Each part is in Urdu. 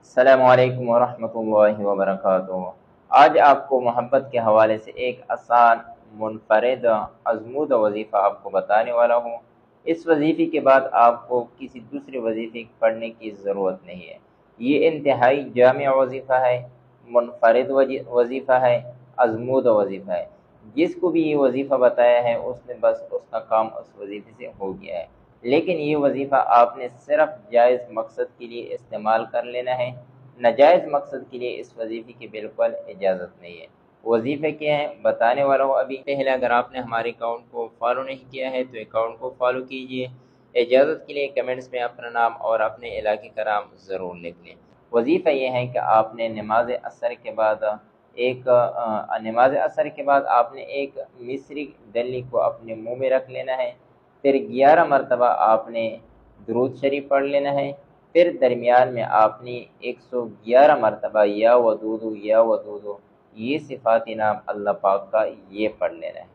السلام علیکم ورحمۃ اللہ وبرکاتہ۔ آج آپ کو محبت کے حوالے سے ایک آسان، منفرد، ازمودہ وظیفہ آپ کو بتانے والا ہوں۔ اس وظیفے کے بعد آپ کو کسی دوسرے وظیفے پڑھنے کی ضرورت نہیں ہے۔ یہ انتہائی جامع وظیفہ ہے، منفرد وظیفہ ہے، ازمودہ وظیفہ ہے۔ جس کو بھی یہ وظیفہ بتایا ہے اس نے بس اس کا کام اس وظیفے سے ہو گیا ہے۔ لیکن یہ وظیفہ آپ نے صرف جائز مقصد کے لیے استعمال کر لینا ہے، ناجائز مقصد کے لیے اس وظیفے کی بالکل اجازت نہیں ہے۔ وظیفے کیا ہیں بتانے والا ہوں۔ ابھی پہلے اگر آپ نے ہمارے اکاؤنٹ کو فالو نہیں کیا ہے تو اکاؤنٹ کو فالو کیجئے۔ اجازت کے لیے کمنٹس میں اپنا نام اور اپنے علاقے کا نام ضرور لکھ لیں۔ وظیفہ یہ ہے کہ آپ نے نماز عصر کے بعد آپ نے ایک مصری ڈلی کو اپنے منہ میں رکھ لینا ہے۔ پھر 11 مرتبہ آپ نے درود شریف پڑھ لینا ہے۔ پھر درمیان میں آپ نے 111 مرتبہ یا ودودو یا ودودو، یہ صفات نام اللہ پاک کا یہ پڑھ لینا ہے۔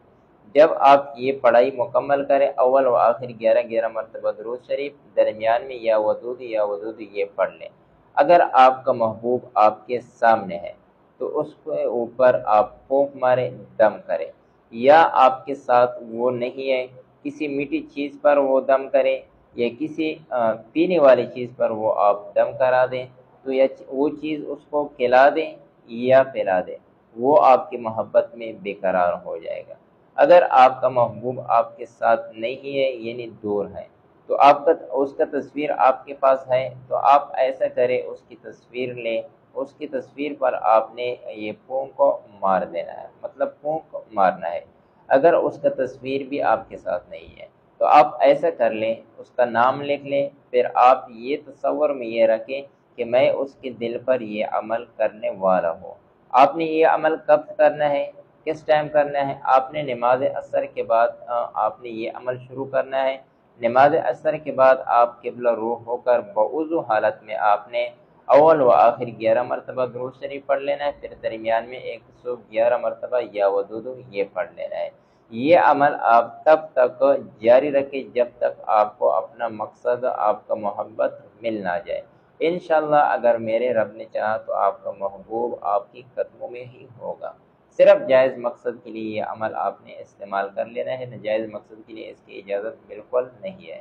جب آپ یہ پڑھائی مکمل کریں، اول و آخر 11 مرتبہ درود شریف، درمیان میں یا ودودو یہ پڑھ لیں۔ اگر آپ کا محبوب آپ کے سامنے ہے تو اس کے اوپر آپ پھونک مارے، دم کرے، یا آپ کے ساتھ وہ نہیں ہے، کسی میٹھی چیز پر وہ دم کرے یا کسی پینے والی چیز پر وہ آپ دم کرا دیں تو وہ چیز اس کو کھلا دیں یا پلا دیں، وہ آپ کی محبت میں بے قرار ہو جائے گا۔ اگر آپ کا محبوب آپ کے ساتھ نہیں ہے یعنی دور ہے تو اس کا تصویر آپ کے پاس ہے تو آپ ایسا کریں، اس کی تصویر لیں، اس کی تصویر پر آپ نے یہ پھونک کو مار دینا ہے، مطلب پھونک مارنا ہے۔ اگر اس کا تصویر بھی آپ کے ساتھ نہیں ہے تو آپ ایسا کر لیں، اس کا نام لکھ لیں، پھر آپ یہ تصور میں یہ رکھیں کہ میں اس کے دل پر یہ عمل کرنے والا ہوں۔ آپ نے یہ عمل کب کرنا ہے، کس ٹائم کرنا ہے؟ آپ نے نماز عصر کے بعد آپ نے یہ عمل شروع کرنا ہے۔ نماز عصر کے بعد آپ قبلہ رخ ہو کر بوضو حالت میں آپ نے اول و آخر 11 مرتبہ درود شریف پڑھ لینا ہے، پھر درمیان میں 111 مرتبہ یا ودودو یہ پڑھ لینا ہے۔ یہ عمل آپ تب تک جاری رکھیں جب تک آپ کو اپنا مقصد، آپ کا محبت مل نہ جائے۔ انشاءاللہ اگر میرے رب نے چاہا تو آپ کا محبوب آپ کی قدموں میں ہی ہوگا۔ صرف جائز مقصد کے لیے یہ عمل آپ نے استعمال کر لینا ہے، ناجائز مقصد کے لیے اس کی اجازت بالکل نہیں ہے۔